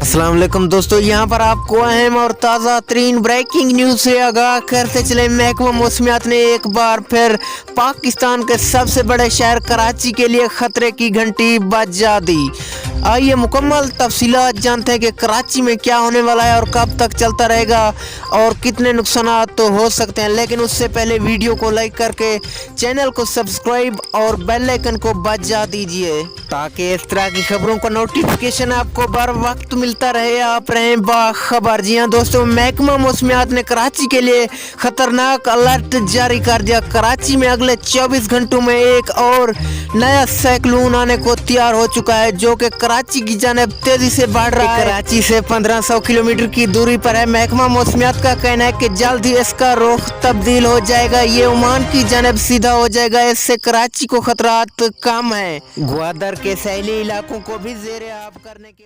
अस्सलाम वालेकुम दोस्तों, यहाँ पर आपको अहम और ताज़ा तरीन ब्रेकिंग न्यूज़ से आगाह करते चले। महकमा मौसमियात ने एक बार फिर पाकिस्तान के सबसे बड़े शहर कराची के लिए खतरे की घंटी बजा दी। आइए मुकम्मल तफसीलात जानते हैं कि कराची में क्या होने वाला है और कब तक चलता रहेगा और कितने नुकसान तो हो सकते हैं। लेकिन उससे पहले वीडियो को लाइक करके चैनल को सब्सक्राइब और बेल आइकन को बजा दीजिए ताकि इस तरह की खबरों का नोटिफिकेशन आपको बर वक्त मिलता रहे, आप रहें बाखबर। जी हाँ दोस्तों, महकमा मौसमियात ने कराची के लिए खतरनाक अलर्ट जारी कर दिया। कराची में अगले 24 घंटों में एक और नया साइक्लोन आने को तैयार हो चुका है जो कि कराची की जानिब तेजी से बढ़ रहा है। कराची से 1500 किलोमीटर की दूरी पर है। महकमा मौसमियात का कहना है कि जल्द ही इसका रुख तब्दील हो जाएगा, ये ओमान की जानिब सीधा हो जाएगा। इससे कराची को खतरात कम है। ग्वादर के सैली इलाकों को भी जेर आब करने के